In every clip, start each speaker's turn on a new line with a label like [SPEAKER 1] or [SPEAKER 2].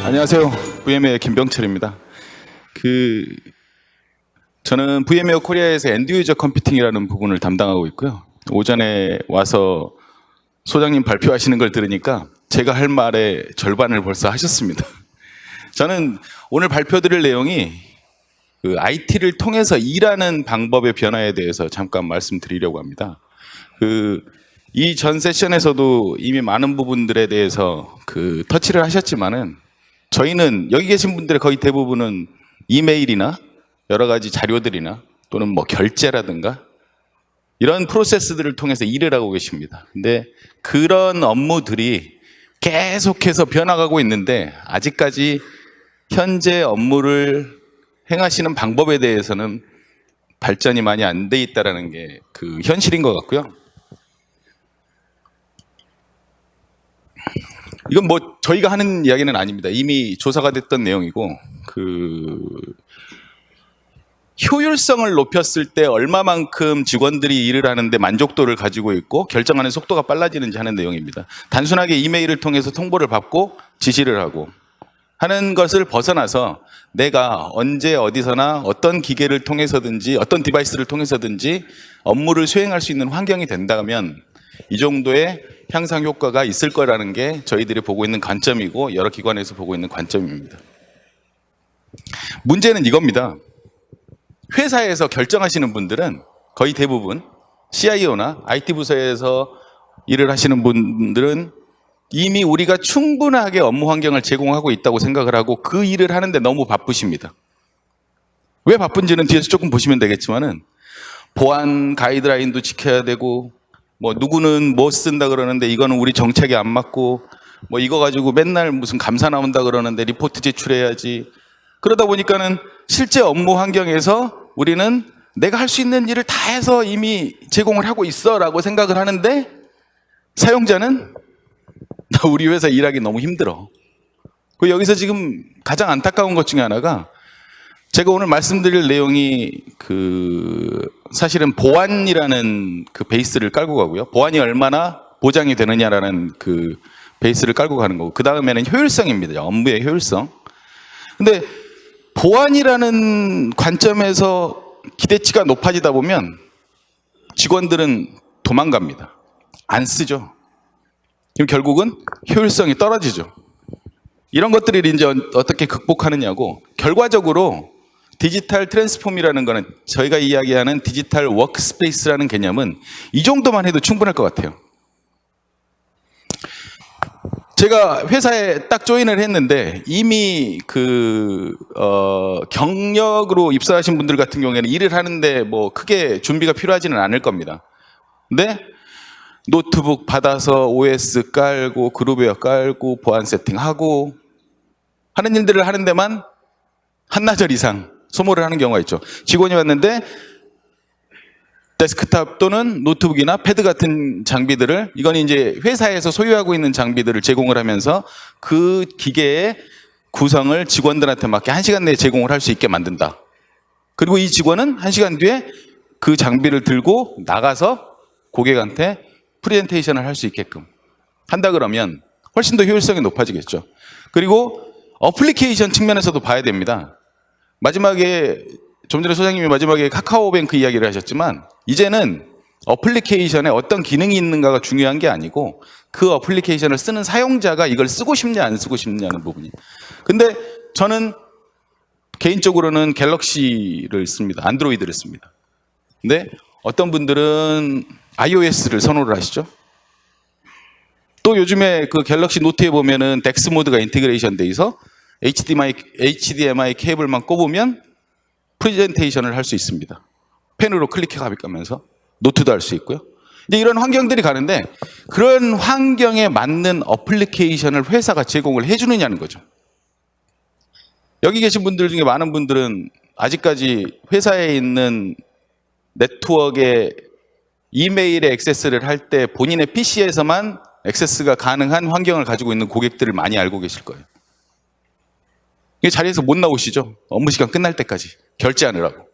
[SPEAKER 1] 안녕하세요. VM웨어 김병철입니다. 저는 VM웨어 코리아에서 엔드유저 컴퓨팅이라는 부분을 담당하고 있고요. 오전에 와서 소장님 발표하시는 걸 들으니까 제가 할 말의 절반을 벌써 하셨습니다. 저는 오늘 발표드릴 내용이 IT를 통해서 일하는 방법의 변화에 대해서 잠깐 말씀드리려고 합니다. 이 전 세션에서도 이미 많은 부분들에 대해서 터치를 하셨지만은 저희는 여기 계신 분들의 거의 대부분은 이메일이나 여러 가지 자료들이나 또는 뭐 결제라든가 이런 프로세스들을 통해서 일을 하고 계십니다. 근데 그런 업무들이 계속해서 변화가고 있는데 아직까지 현재 업무를 행하시는 방법에 대해서는 발전이 많이 안 돼 있다는 게 현실인 것 같고요. 이건 뭐 저희가 하는 이야기는 아닙니다. 이미 조사가 됐던 내용이고 효율성을 높였을 때 얼마만큼 직원들이 일을 하는데 만족도를 가지고 있고 결정하는 속도가 빨라지는지 하는 내용입니다. 단순하게 이메일을 통해서 통보를 받고 지시를 하고 하는 것을 벗어나서 내가 언제 어디서나 어떤 기계를 통해서든지 어떤 디바이스를 통해서든지 업무를 수행할 수 있는 환경이 된다면 이 정도의 향상 효과가 있을 거라는 게 저희들이 보고 있는 관점이고 여러 기관에서 보고 있는 관점입니다. 문제는 이겁니다. 회사에서 결정하시는 분들은 거의 대부분 CIO나 IT 부서에서 일을 하시는 분들은 이미 우리가 충분하게 업무 환경을 제공하고 있다고 생각을 하고 그 일을 하는데 너무 바쁘십니다. 왜 바쁜지는 뒤에서 조금 보시면 되겠지만은 보안 가이드라인도 지켜야 되고 뭐 누구는 뭐 쓴다 그러는데 이거는 우리 정책에 안 맞고 뭐 이거 가지고 맨날 무슨 감사 나온다 그러는데 리포트 제출해야지. 그러다 보니까는 실제 업무 환경에서 우리는 내가 할 수 있는 일을 다 해서 이미 제공을 하고 있어 라고 생각을 하는데 사용자는 나 우리 회사 일하기 너무 힘들어. 여기서 지금 가장 안타까운 것 중에 하나가 제가 오늘 말씀드릴 내용이 사실은 보안이라는 베이스를 깔고 가고요. 보안이 얼마나 보장이 되느냐라는 베이스를 깔고 가는 거고 그 다음에는 효율성입니다. 업무의 효율성. 근데 보안이라는 관점에서 기대치가 높아지다 보면 직원들은 도망갑니다. 안 쓰죠. 그럼 결국은 효율성이 떨어지죠. 이런 것들을 이제 어떻게 극복하느냐고 결과적으로 디지털 트랜스폼이라는 거는 저희가 이야기하는 디지털 워크스페이스라는 개념은 이 정도만 해도 충분할 것 같아요. 제가 회사에 딱 조인을 했는데 이미 경력으로 입사하신 분들 같은 경우에는 일을 하는데 뭐 크게 준비가 필요하지는 않을 겁니다. 근데 노트북 받아서 OS 깔고 그룹웨어 깔고 보안 세팅하고 하는 일들을 하는 데만 한나절 이상 소모를 하는 경우가 있죠. 직원이 왔는데 데스크탑 또는 노트북이나 패드 같은 장비들을 이건 이제 회사에서 소유하고 있는 장비들을 제공을 하면서 그 기계의 구성을 직원들한테 맞게 1시간 내에 제공을 할 수 있게 만든다. 그리고 이 직원은 1시간 뒤에 그 장비를 들고 나가서 고객한테 프레젠테이션을 할 수 있게끔 한다 그러면 훨씬 더 효율성이 높아지겠죠. 그리고 어플리케이션 측면에서도 봐야 됩니다. 마지막에 좀 전에 소장님이 마지막에 카카오뱅크 이야기를 하셨지만 이제는 어플리케이션에 어떤 기능이 있는가가 중요한 게 아니고 그 어플리케이션을 쓰는 사용자가 이걸 쓰고 싶냐 안 쓰고 싶냐는 부분이. 근데 저는 개인적으로는 갤럭시를 씁니다. 안드로이드를 씁니다. 근데 어떤 분들은 iOS를 선호를 하시죠. 또 요즘에 갤럭시 노트에 보면은 덱스 모드가 인티그레이션 돼 있어 HDMI 케이블만 꼽으면 프레젠테이션을 할 수 있습니다. 펜으로 클릭해가면서 노트도 할 수 있고요. 이제 이런 환경들이 가는데 그런 환경에 맞는 어플리케이션을 회사가 제공을 해주느냐는 거죠. 여기 계신 분들 중에 많은 분들은 아직까지 회사에 있는 네트워크에 이메일에 액세스를 할 때 본인의 PC에서만 액세스가 가능한 환경을 가지고 있는 고객들을 많이 알고 계실 거예요. 자리에서 못 나오시죠? 업무 시간 끝날 때까지 결제하느라고.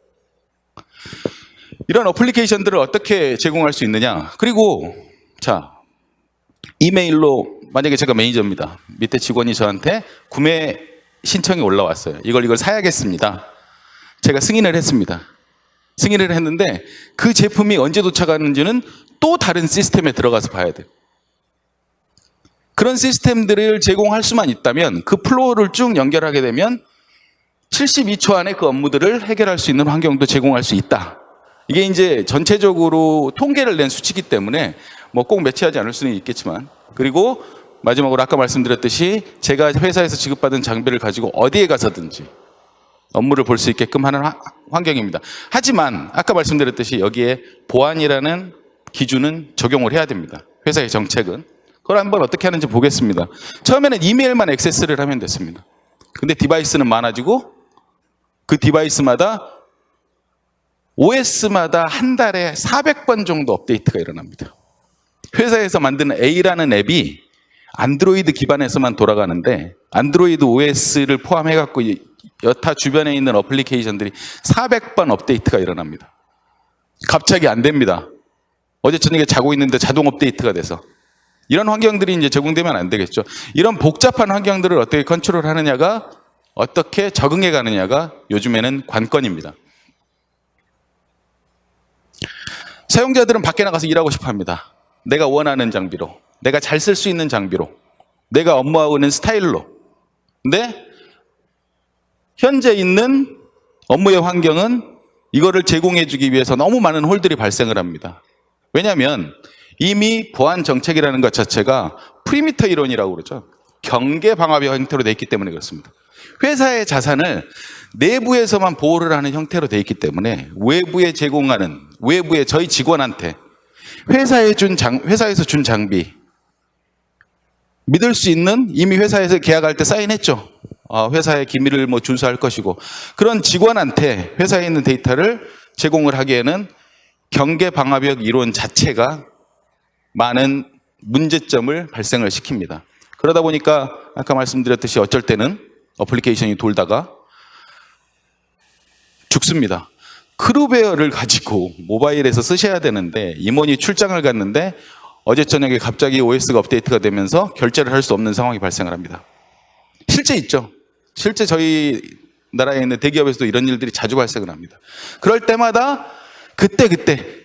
[SPEAKER 1] 이런 어플리케이션들을 어떻게 제공할 수 있느냐. 그리고 자, 이메일로 만약에 제가 매니저입니다. 밑에 직원이 저한테 구매 신청이 올라왔어요. 이걸 사야겠습니다. 제가 승인을 했습니다. 승인을 했는데 그 제품이 언제 도착하는지는 또 다른 시스템에 들어가서 봐야 돼요. 그런 시스템들을 제공할 수만 있다면 그 플로우를 쭉 연결하게 되면 72초 안에 그 업무들을 해결할 수 있는 환경도 제공할 수 있다. 이게 이제 전체적으로 통계를 낸 수치이기 때문에 뭐 꼭 매치하지 않을 수는 있겠지만, 그리고 마지막으로 아까 말씀드렸듯이 제가 회사에서 지급받은 장비를 가지고 어디에 가서든지 업무를 볼 수 있게끔 하는 환경입니다. 하지만 아까 말씀드렸듯이 여기에 보안이라는 기준은 적용을 해야 됩니다. 회사의 정책은. 그걸 한번 어떻게 하는지 보겠습니다. 처음에는 이메일만 액세스를 하면 됐습니다. 근데 디바이스는 많아지고 그 디바이스마다 OS마다 한 달에 400번 정도 업데이트가 일어납니다. 회사에서 만드는 A라는 앱이 안드로이드 기반에서만 돌아가는데 안드로이드 OS를 포함해갖고 여타 주변에 있는 어플리케이션들이 400번 업데이트가 일어납니다. 갑자기 안 됩니다. 어제 저녁에 자고 있는데 자동 업데이트가 돼서. 이런 환경들이 이제 적용되면 안 되겠죠. 이런 복잡한 환경들을 어떻게 컨트롤 하느냐가, 어떻게 적응해 가느냐가 요즘에는 관건입니다. 사용자들은 밖에 나가서 일하고 싶어 합니다. 내가 원하는 장비로, 내가 잘 쓸 수 있는 장비로, 내가 업무하고 있는 스타일로. 근데 현재 있는 업무의 환경은 이거를 제공해 주기 위해서 너무 많은 홀들이 발생을 합니다. 왜냐하면 이미 보안 정책이라는 것 자체가 프리미터 이론이라고 그러죠. 경계 방화벽 형태로 되어 있기 때문에 그렇습니다. 회사의 자산을 내부에서만 보호를 하는 형태로 되어 있기 때문에 외부에 제공하는, 외부에 저희 직원한테 회사에서 준 장비 믿을 수 있는, 이미 회사에서 계약할 때 사인했죠. 회사의 기밀을 뭐 준수할 것이고, 그런 직원한테 회사에 있는 데이터를 제공을 하기에는 경계 방화벽 이론 자체가 많은 문제점을 발생을 시킵니다. 그러다 보니까 아까 말씀드렸듯이 어쩔 때는 어플리케이션이 돌다가 죽습니다. 크루베어를 가지고 모바일에서 쓰셔야 되는데 임원이 출장을 갔는데 어제 저녁에 갑자기 OS가 업데이트가 되면서 결제를 할 수 없는 상황이 발생을 합니다. 실제 있죠. 실제 저희 나라에 있는 대기업에서도 이런 일들이 자주 발생을 합니다. 그럴 때마다 그때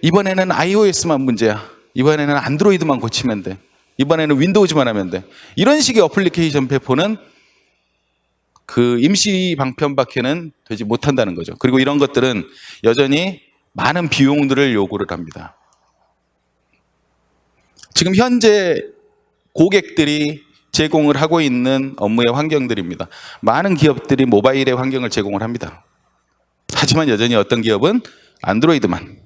[SPEAKER 1] 이번에는 iOS만 문제야. 이번에는 안드로이드만 고치면 돼. 이번에는 윈도우즈만 하면 돼. 이런 식의 어플리케이션 배포는 그 임시 방편밖에는 되지 못한다는 거죠. 그리고 이런 것들은 여전히 많은 비용들을 요구를 합니다. 지금 현재 고객들이 제공을 하고 있는 업무의 환경들입니다. 많은 기업들이 모바일의 환경을 제공을 합니다. 하지만 여전히 어떤 기업은 안드로이드만,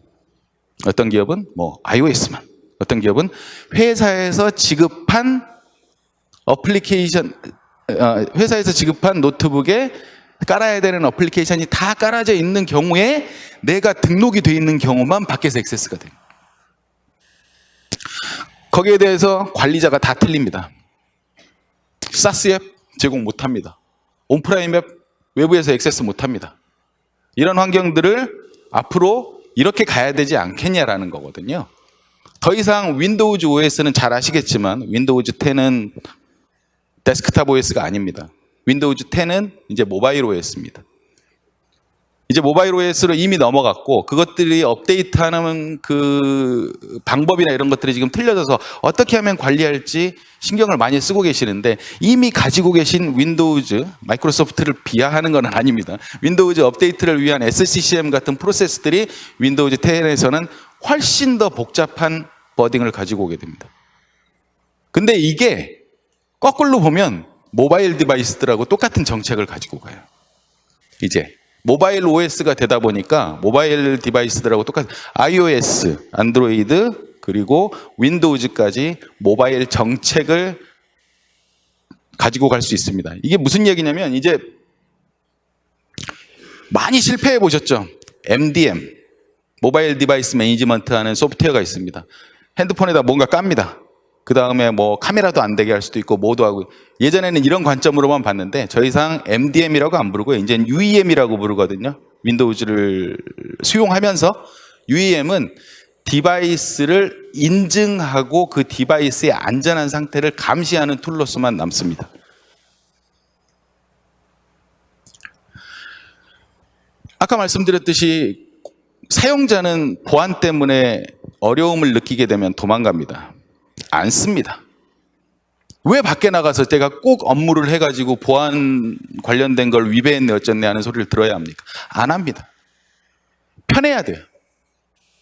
[SPEAKER 1] 어떤 기업은 뭐 iOS만, 어떤 기업은 회사에서 지급한 어플리케이션, 회사에서 지급한 노트북에 깔아야 되는 어플리케이션이 다 깔아져 있는 경우에 내가 등록이 되어 있는 경우만 밖에서 액세스가 돼요. 거기에 대해서 관리자가 다 틀립니다. 사스 앱 제공 못합니다. 온프라임 앱 외부에서 액세스 못합니다. 이런 환경들을 앞으로 이렇게 가야 되지 않겠냐라는 거거든요. 더 이상 윈도우즈 OS는 잘 아시겠지만 윈도우즈 10은 데스크탑 OS가 아닙니다. 윈도우즈 10은 이제 모바일 OS입니다. 이제 모바일 OS로 이미 넘어갔고 그것들이 업데이트하는 그 방법이나 이런 것들이 지금 틀려져서 어떻게 하면 관리할지 신경을 많이 쓰고 계시는데 이미 가지고 계신 윈도우즈, 마이크로소프트를 비하하는 건 아닙니다. 윈도우즈 업데이트를 위한 SCCM 같은 프로세스들이 윈도우즈 10에서는 훨씬 더 복잡한 버딩을 가지고 오게 됩니다. 근데 이게 거꾸로 보면 모바일 디바이스들하고 똑같은 정책을 가지고 가요. 이제 모바일 OS가 되다 보니까 모바일 디바이스들하고 똑같은 iOS, 안드로이드, 그리고 윈도우즈까지 모바일 정책을 가지고 갈 수 있습니다. 이게 무슨 얘기냐면 이제 많이 실패해 보셨죠? MDM, 모바일 디바이스 매니지먼트 하는 소프트웨어가 있습니다. 핸드폰에다 뭔가 깝니다. 그 다음에 뭐 카메라도 안 되게 할 수도 있고 뭐도 하고, 예전에는 이런 관점으로만 봤는데 더 이상 MDM이라고 안 부르고 이제는 UEM이라고 부르거든요. 윈도우즈를 수용하면서 UEM은 디바이스를 인증하고 그 디바이스의 안전한 상태를 감시하는 툴로서만 남습니다. 아까 말씀드렸듯이 사용자는 보안 때문에 어려움을 느끼게 되면 도망갑니다. 안 씁니다. 왜 밖에 나가서 제가 꼭 업무를 해가지고 보안 관련된 걸 위배했네 어쩌네 하는 소리를 들어야 합니까? 안 합니다. 편해야 돼요.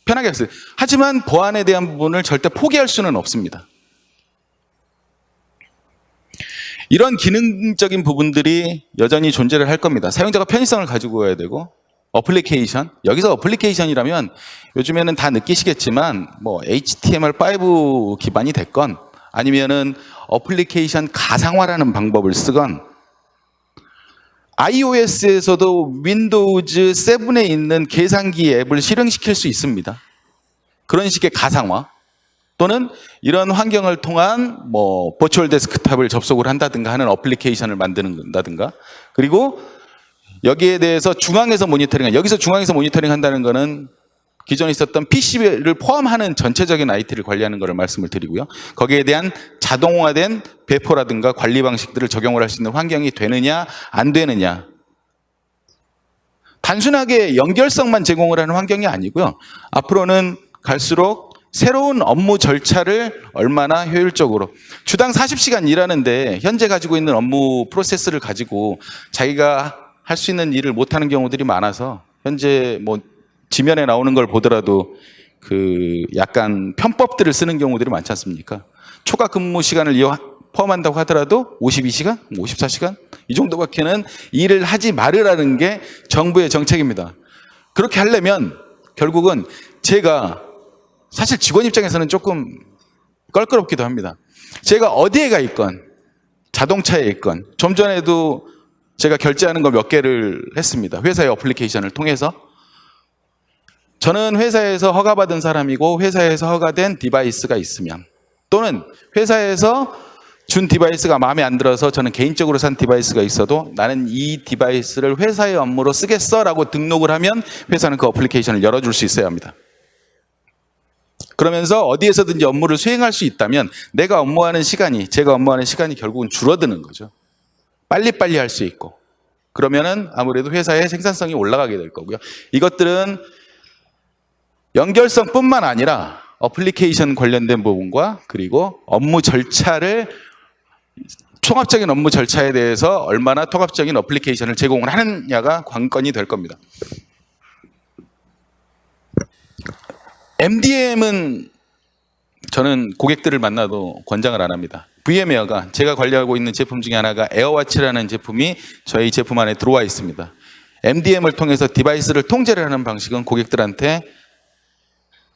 [SPEAKER 1] 편하게 했어요. 하지만 보안에 대한 부분을 절대 포기할 수는 없습니다. 이런 기능적인 부분들이 여전히 존재를 할 겁니다. 사용자가 편의성을 가지고 가야 되고, 어플리케이션, 여기서 어플리케이션이라면 요즘에는 다 느끼시겠지만 뭐 HTML5 기반이 됐건 아니면은 어플리케이션 가상화라는 방법을 쓰건, iOS에서도 윈도우즈 7에 있는 계산기 앱을 실행시킬 수 있습니다. 그런 식의 가상화, 또는 이런 환경을 통한 뭐 버추얼 데스크탑을 접속을 한다든가 하는 어플리케이션을 만든다든가, 그리고 여기에 대해서 중앙에서 모니터링, 여기서 중앙에서 모니터링 한다는 거는 기존에 있었던 PC를 포함하는 전체적인 IT를 관리하는 것을 말씀을 드리고요. 거기에 대한 자동화된 배포라든가 관리 방식들을 적용을 할 수 있는 환경이 되느냐 안 되느냐. 단순하게 연결성만 제공을 하는 환경이 아니고요. 앞으로는 갈수록 새로운 업무 절차를 얼마나 효율적으로, 주당 40시간 일하는데 현재 가지고 있는 업무 프로세스를 가지고 자기가 할 수 있는 일을 못하는 경우들이 많아서 현재 뭐 지면에 나오는 걸 보더라도 그 약간 편법들을 쓰는 경우들이 많지 않습니까? 초과 근무 시간을 포함한다고 하더라도 52시간, 54시간 이 정도밖에는 일을 하지 말으라는 게 정부의 정책입니다. 그렇게 하려면 결국은 제가 사실 직원 입장에서는 조금 껄끄럽기도 합니다. 제가 어디에 가 있건, 자동차에 있건, 좀 전에도 제가 결제하는 거 몇 개를 했습니다. 회사의 어플리케이션을 통해서. 저는 회사에서 허가받은 사람이고 회사에서 허가된 디바이스가 있으면, 또는 회사에서 준 디바이스가 마음에 안 들어서 저는 개인적으로 산 디바이스가 있어도 나는 이 디바이스를 회사의 업무로 쓰겠어 라고 등록을 하면 회사는 그 어플리케이션을 열어줄 수 있어야 합니다. 그러면서 어디에서든지 업무를 수행할 수 있다면 제가 업무하는 시간이 결국은 줄어드는 거죠. 빨리빨리 할 수 있고, 그러면은 아무래도 회사의 생산성이 올라가게 될 거고요. 이것들은 연결성뿐만 아니라 어플리케이션 관련된 부분과, 그리고 업무 절차를, 통합적인 업무 절차에 대해서 얼마나 통합적인 어플리케이션을 제공을 하느냐가 관건이 될 겁니다. MDM은 저는 고객들을 만나도 권장을 안 합니다. VM웨어가, 제가 관리하고 있는 제품 중에 하나가 에어와치라는 제품이 저희 제품 안에 들어와 있습니다. MDM을 통해서 디바이스를 통제를 하는 방식은 고객들한테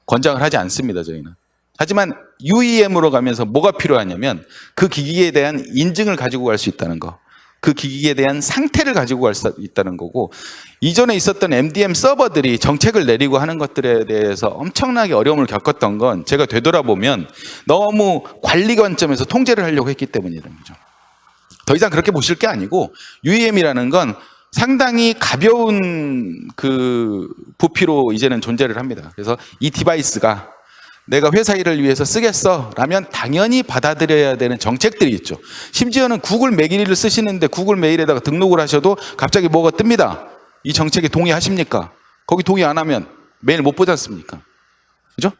[SPEAKER 1] 권장을 하지 않습니다, 저희는. 하지만 UEM으로 가면서 뭐가 필요하냐면 그 기기에 대한 인증을 가지고 갈 수 있다는 거, 그 기기에 대한 상태를 가지고 갈 수 있다는 거고, 이전에 있었던 MDM 서버들이 정책을 내리고 하는 것들에 대해서 엄청나게 어려움을 겪었던 건 제가 되돌아보면 너무 관리 관점에서 통제를 하려고 했기 때문이라는 거죠. 더 이상 그렇게 보실 게 아니고 UEM이라는 건 상당히 가벼운 그 부피로 이제는 존재를 합니다. 그래서 이 디바이스가 내가 회사 일을 위해서 쓰겠어 라면 당연히 받아들여야 되는 정책들이 있죠. 심지어는 구글 메일을 쓰시는데 구글 메일에다가 등록을 하셔도 갑자기 뭐가 뜹니다. 이 정책에 동의하십니까? 거기 동의 안 하면 메일 못 보지 않습니까? 그죠?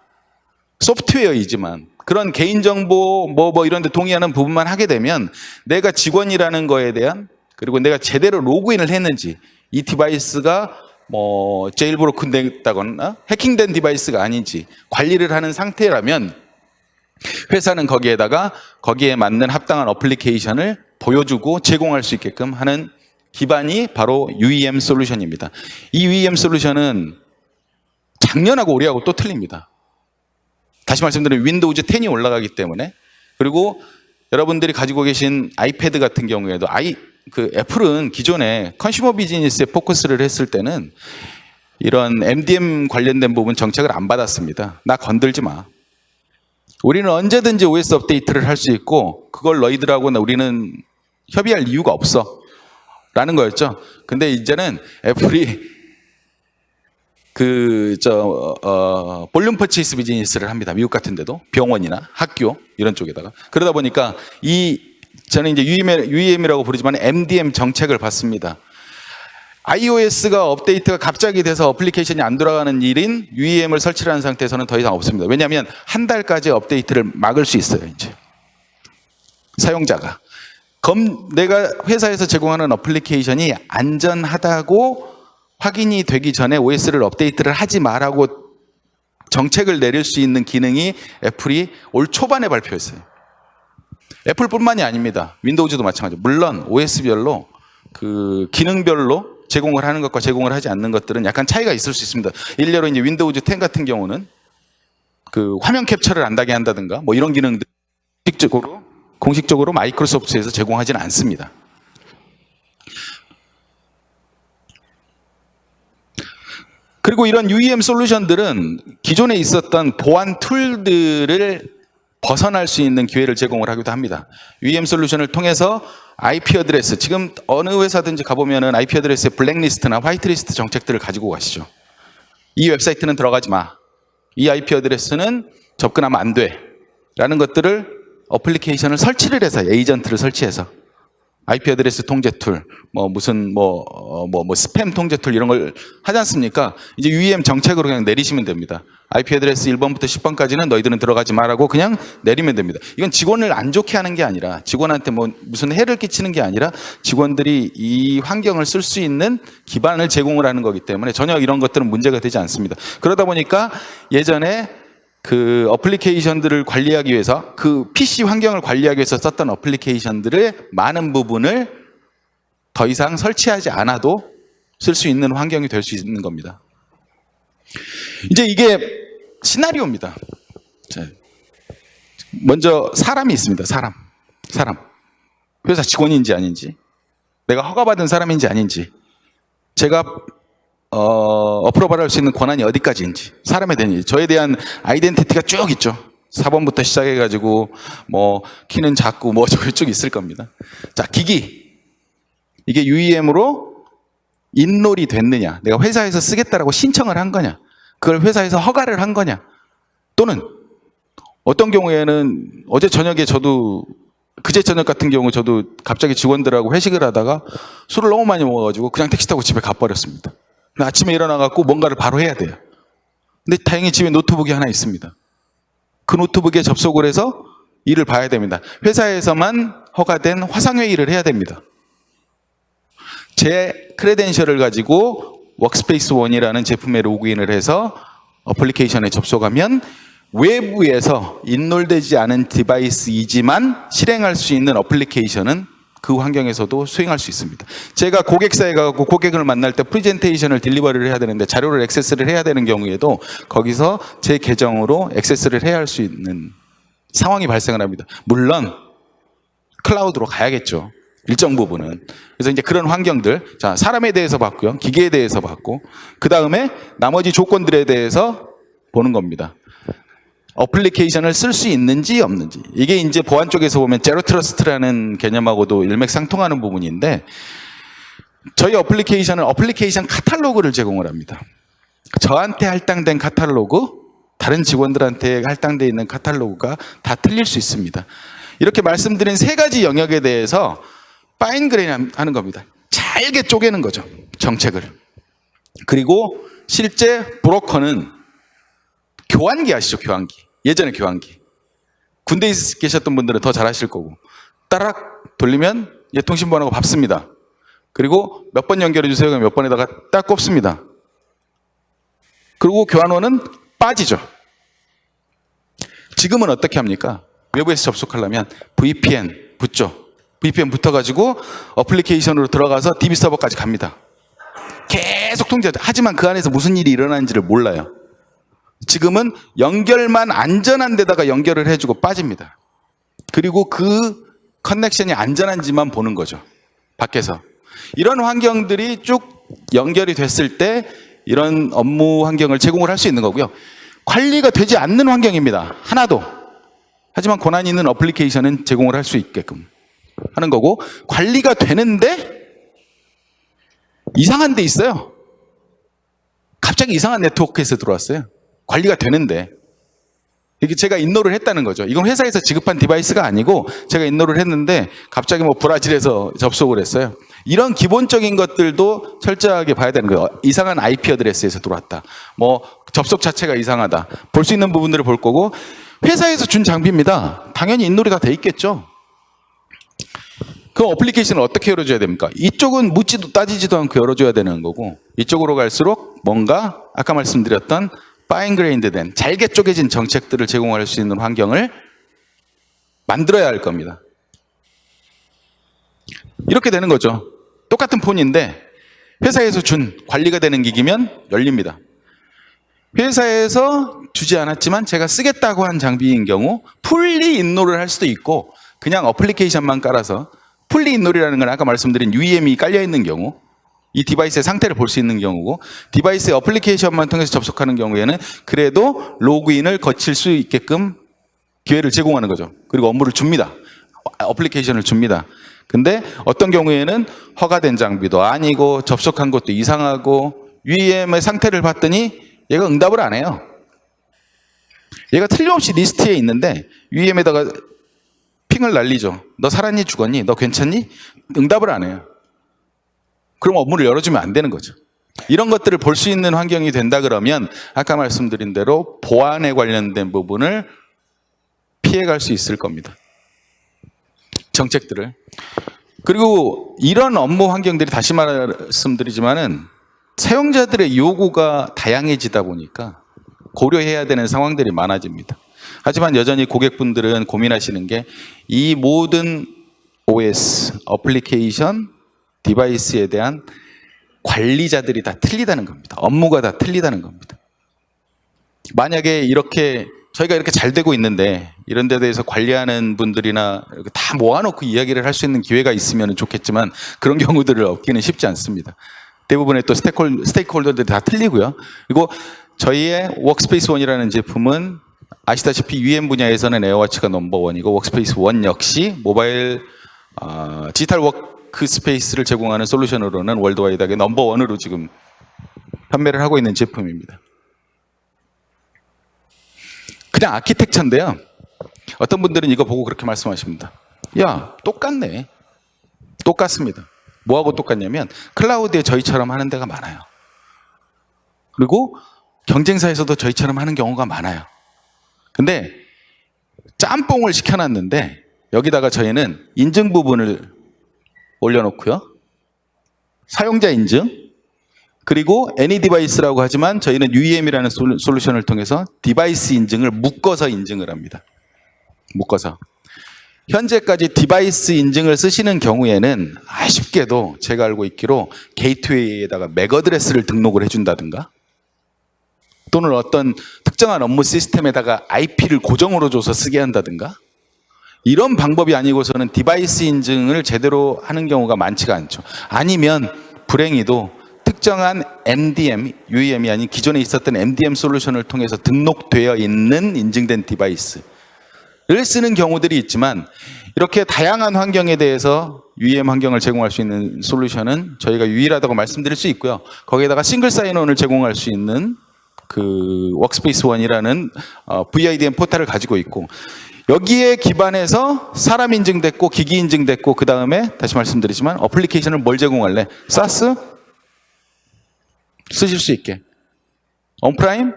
[SPEAKER 1] 소프트웨어이지만 그런 개인정보 뭐 이런 데 동의하는 부분만 하게 되면 내가 직원이라는 거에 대한, 그리고 내가 제대로 로그인을 했는지, 이 디바이스가 뭐 제일브로큰 됐다거나 해킹된 디바이스가 아닌지 관리를 하는 상태라면 회사는 거기에 맞는 합당한 어플리케이션을 보여주고 제공할 수 있게끔 하는 기반이 바로 UEM 솔루션입니다. 이 UEM 솔루션은 작년하고 올해하고 또 틀립니다. 다시 말씀드리면 윈도우즈 10이 올라가기 때문에, 그리고 여러분들이 가지고 계신 아이패드 같은 경우에도 애플은 기존에 컨슈머 비즈니스에 포커스를 했을 때는 이런 MDM 관련된 부분 정책을 안 받았습니다. 나 건들지 마. 우리는 언제든지 OS 업데이트를 할 수 있고 그걸 너희들하고 우리는 협의할 이유가 없어 라는 거였죠. 근데 이제는 애플이 볼륨 퍼체이스 비즈니스를 합니다. 미국 같은 데도 병원이나 학교 이런 쪽에다가. 그러다 보니까 저는 이제 UEM이라고 부르지만 MDM 정책을 받습니다. iOS가 업데이트가 갑자기 돼서 어플리케이션이 안 돌아가는 일인 UEM을 설치를 한 상태에서는 더 이상 없습니다. 왜냐하면 한 달까지 업데이트를 막을 수 있어요. 이제 사용자가 내가 회사에서 제공하는 어플리케이션이 안전하다고 확인이 되기 전에 OS를 업데이트를 하지 말라고 정책을 내릴 수 있는 기능이 애플이 올 초반에 발표했어요. 애플뿐만이 아닙니다. 윈도우즈도 마찬가지. 물론 OS별로 그 기능별로 제공을 하는 것과 제공을 하지 않는 것들은 약간 차이가 있을 수 있습니다. 일례로 이제 윈도우즈 10 같은 경우는 그 화면 캡처를 안 나게 한다든가 뭐 이런 기능들 공식적으로 마이크로소프트에서 제공하지는 않습니다. 그리고 이런 UEM 솔루션들은 기존에 있었던 보안 툴들을 벗어날 수 있는 기회를 제공을 하기도 합니다. UEM 솔루션을 통해서 IP 어드레스, 지금 어느 회사든지 가보면은 IP 어드레스의 블랙리스트나 화이트리스트 정책들을 가지고 가시죠. 이 웹사이트는 들어가지 마. 이 IP 어드레스는 접근하면 안 돼. 라는 것들을 어플리케이션을 설치를 해서, 에이전트를 설치해서 IP 어드레스 통제 툴, 스팸 통제 툴 이런 걸 하지 않습니까? 이제 UEM 정책으로 그냥 내리시면 됩니다. IP 어드레스 1번부터 10번까지는 너희들은 들어가지 말라고 그냥 내리면 됩니다. 이건 직원을 안 좋게 하는 게 아니라, 직원한테 무슨 해를 끼치는 게 아니라 직원들이 이 환경을 쓸 수 있는 기반을 제공을 하는 거기 때문에 전혀 이런 것들은 문제가 되지 않습니다. 그러다 보니까 예전에 그 어플리케이션들을 관리하기 위해서, 그 PC 환경을 관리하기 위해서 썼던 어플리케이션들의 많은 부분을 더 이상 설치하지 않아도 쓸 수 있는 환경이 될 수 있는 겁니다. 이제 이게 시나리오입니다. 먼저 사람이 있습니다. 사람. 회사 직원인지 아닌지, 내가 허가받은 사람인지 아닌지, 제가 어프로벌 할 수 있는 권한이 어디까지인지, 사람에 대한, 저에 대한 아이덴티티가 쭉 있죠. 4번부터 시작해가지고 키는 작고 저기 쭉 있을 겁니다. 자, 기기. 이게 UEM으로 인롤이 됐느냐, 내가 회사에서 쓰겠다라고 신청을 한 거냐, 그걸 회사에서 허가를 한 거냐, 또는 어떤 경우에는 어제 저녁에 그제 저녁 같은 경우 저도 갑자기 직원들하고 회식을 하다가 술을 너무 많이 먹어가지고 그냥 택시 타고 집에 가버렸습니다. 아침에 일어나갖고 뭔가를 바로 해야 돼요. 근데 다행히 집에 노트북이 하나 있습니다. 그 노트북에 접속을 해서 일을 봐야 됩니다. 회사에서만 허가된 화상회의를 해야 됩니다. 제 크레덴셜을 가지고 워크스페이스 원이라는 제품에 로그인을 해서 어플리케이션에 접속하면 외부에서 인롤되지 않은 디바이스이지만 실행할 수 있는 어플리케이션은 그 환경에서도 수행할 수 있습니다. 제가 고객사에 가고 고객을 만날 때 프레젠테이션을 딜리버리를 해야 되는데 자료를 액세스를 해야 되는 경우에도 거기서 제 계정으로 액세스를 해야 할 수 있는 상황이 발생을 합니다. 물론 클라우드로 가야겠죠. 일정 부분은. 그래서 이제 그런 환경들, 자, 사람에 대해서 봤고요. 기계에 대해서 봤고, 그 다음에 나머지 조건들에 대해서 보는 겁니다. 어플리케이션을 쓸 수 있는지 없는지. 이게 이제 보안 쪽에서 보면 제로 트러스트라는 개념하고도 일맥상통하는 부분인데, 저희 어플리케이션은 어플리케이션 카탈로그를 제공을 합니다. 저한테 할당된 카탈로그, 다른 직원들한테 할당되어 있는 카탈로그가 다 틀릴 수 있습니다. 이렇게 말씀드린 세 가지 영역에 대해서 파인 그레인 하는 겁니다. 잘게 쪼개는 거죠, 정책을. 그리고 실제 브로커는 교환기 아시죠? 교환기. 예전에 교환기. 군대에 계셨던 분들은 더 잘 아실 거고, 따락 돌리면 통신번호가 밟습니다. 그리고 몇 번 연결해 주세요. 몇 번에다가 딱 꼽습니다. 그리고 교환원은 빠지죠. 지금은 어떻게 합니까? 외부에서 접속하려면 VPN 붙죠. VPN 붙어가지고 어플리케이션으로 들어가서 DB 서버까지 갑니다. 계속 통제하죠. 하지만 그 안에서 무슨 일이 일어나는지를 몰라요. 지금은 연결만 안전한 데다가 연결을 해주고 빠집니다. 그리고 그 커넥션이 안전한지만 보는 거죠, 밖에서. 이런 환경들이 쭉 연결이 됐을 때 이런 업무 환경을 제공을 할 수 있는 거고요. 관리가 되지 않는 환경입니다, 하나도. 하지만 권한이 있는 어플리케이션은 제공을 할 수 있게끔 하는 거고, 관리가 되는데 이상한 데 있어요. 갑자기 이상한 네트워크에서 들어왔어요. 관리가 되는데. 이게 제가 인로를 했다는 거죠. 이건 회사에서 지급한 디바이스가 아니고 제가 인로를 했는데 갑자기 뭐 브라질에서 접속을 했어요. 이런 기본적인 것들도 철저하게 봐야 되는 거예요. 이상한 IP 어드레스에서 들어왔다. 뭐 접속 자체가 이상하다. 볼 수 있는 부분들을 볼 거고, 회사에서 준 장비입니다. 당연히 인로이 다 돼 있겠죠. 그 어플리케이션을 어떻게 열어줘야 됩니까? 이쪽은 묻지도 따지지도 않고 열어줘야 되는 거고, 이쪽으로 갈수록 뭔가 아까 말씀드렸던 파인그레인드된 잘게 쪼개진 정책들을 제공할 수 있는 환경을 만들어야 할 겁니다. 이렇게 되는 거죠. 똑같은 폰인데 회사에서 준 관리가 되는 기기면 열립니다. 회사에서 주지 않았지만 제가 쓰겠다고 한 장비인 경우 풀리 인롤을 할 수도 있고, 그냥 어플리케이션만 깔아서, 풀리 인롤이라는 건 아까 말씀드린 UEM이 깔려있는 경우, 이 디바이스의 상태를 볼 수 있는 경우고, 디바이스의 어플리케이션만 통해서 접속하는 경우에는 그래도 로그인을 거칠 수 있게끔 기회를 제공하는 거죠. 그리고 업무를 줍니다. 어플리케이션을 줍니다. 근데 어떤 경우에는 허가된 장비도 아니고 접속한 것도 이상하고 UEM의 상태를 봤더니 얘가 응답을 안 해요. 얘가 틀림없이 리스트에 있는데 UEM에다가 핑을 날리죠. 너 살았니 죽었니? 너 괜찮니? 응답을 안 해요. 그럼 업무를 열어주면 안 되는 거죠. 이런 것들을 볼 수 있는 환경이 된다 그러면 아까 말씀드린 대로 보안에 관련된 부분을 피해갈 수 있을 겁니다. 정책들을. 그리고 이런 업무 환경들이, 다시 말씀드리지만은 사용자들의 요구가 다양해지다 보니까 고려해야 되는 상황들이 많아집니다. 하지만 여전히 고객분들은 고민하시는 게 이 모든 OS, 어플리케이션, 디바이스에 대한 관리자들이 다 틀리다는 겁니다. 업무가 다 틀리다는 겁니다. 만약에 저희가 이렇게 잘 되고 있는데 이런 데 대해서 관리하는 분들이나 다 모아놓고 이야기를 할 수 있는 기회가 있으면 좋겠지만 그런 경우들을 얻기는 쉽지 않습니다. 대부분의 또 스테이크홀더들이 다 틀리고요. 그리고 저희의 워크스페이스 원이라는 제품은 아시다시피 UEM 분야에서는 에어워치가 넘버원이고, 워크스페이스 원 역시 모바일 디지털 워크스페이스를 제공하는 솔루션으로는 월드와이드하게 넘버원으로 지금 판매를 하고 있는 제품입니다. 그냥 아키텍처인데요. 어떤 분들은 이거 보고 그렇게 말씀하십니다. 야, 똑같네. 똑같습니다. 뭐하고 똑같냐면 클라우드에 저희처럼 하는 데가 많아요. 그리고 경쟁사에서도 저희처럼 하는 경우가 많아요. 근데 짬뽕을 시켜놨는데 여기다가 저희는 인증 부분을 올려놓고요. 사용자 인증, 그리고 애니디바이스라고 하지만 저희는 UEM이라는 솔루션을 통해서 디바이스 인증을 묶어서 인증을 합니다. 묶어서. 현재까지 디바이스 인증을 쓰시는 경우에는 아쉽게도 제가 알고 있기로 게이트웨이에다가 맥 어드레스를 등록을 해준다든가, 또는 어떤 특정한 업무 시스템에다가 IP를 고정으로 줘서 쓰게 한다든가, 이런 방법이 아니고서는 디바이스 인증을 제대로 하는 경우가 많지가 않죠. 아니면 불행히도 특정한 MDM, UEM이 아닌 기존에 있었던 MDM 솔루션을 통해서 등록되어 있는 인증된 디바이스를 쓰는 경우들이 있지만, 이렇게 다양한 환경에 대해서 UEM 환경을 제공할 수 있는 솔루션은 저희가 유일하다고 말씀드릴 수 있고요. 거기에다가 싱글 사인온을 제공할 수 있는 그 워크스페이스 원이라는 VIDM 포탈을 가지고 있고, 여기에 기반해서 사람 인증됐고 기기 인증됐고, 그 다음에 다시 말씀드리지만 어플리케이션을 뭘 제공할래? 사스? 쓰실 수 있게. 온프라임?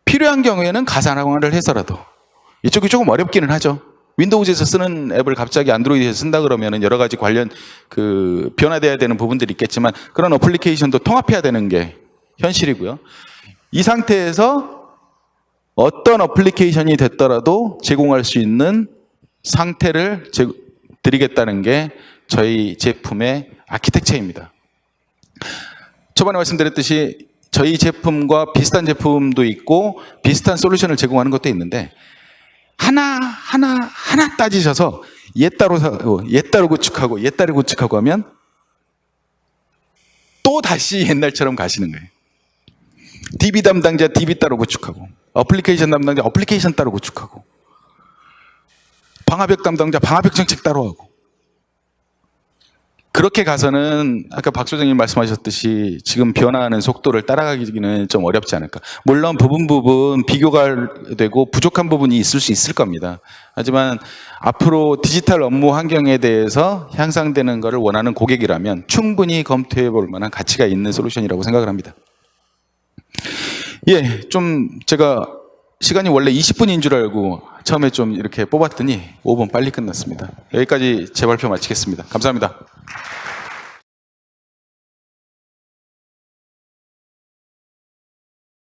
[SPEAKER 1] 필요한 경우에는 가상화를 해서라도. 이쪽이 조금 어렵기는 하죠. 윈도우즈에서 쓰는 앱을 갑자기 안드로이드에서 쓴다 그러면 여러 가지 관련 변화돼야 되는 부분들이 있겠지만, 그런 어플리케이션도 통합해야 되는 게 현실이고요. 이 상태에서 어떤 어플리케이션이 됐더라도 제공할 수 있는 상태를 드리겠다는 게 저희 제품의 아키텍처입니다. 초반에 말씀드렸듯이 저희 제품과 비슷한 제품도 있고 비슷한 솔루션을 제공하는 것도 있는데, 하나 따지셔서 얘 따로 구축하고 얘 따로 구축하고 하면 또 다시 옛날처럼 가시는 거예요. DB 담당자 DB 따로 구축하고, 어플리케이션 담당자 어플리케이션 따로 구축하고, 방화벽 담당자 방화벽 정책 따로 하고, 그렇게 가서는 아까 박 소장님 말씀하셨듯이 지금 변화하는 속도를 따라가기는 좀 어렵지 않을까. 물론 부분 비교가 되고 부족한 부분이 있을 수 있을 겁니다. 하지만 앞으로 디지털 업무 환경에 대해서 향상되는 것을 원하는 고객이라면 충분히 검토해 볼 만한 가치가 있는 솔루션이라고 생각을 합니다. 예, 좀 제가 시간이 원래 20분인 줄 알고 처음에 좀 이렇게 뽑았더니 5분 빨리 끝났습니다. 여기까지 제 발표 마치겠습니다. 감사합니다.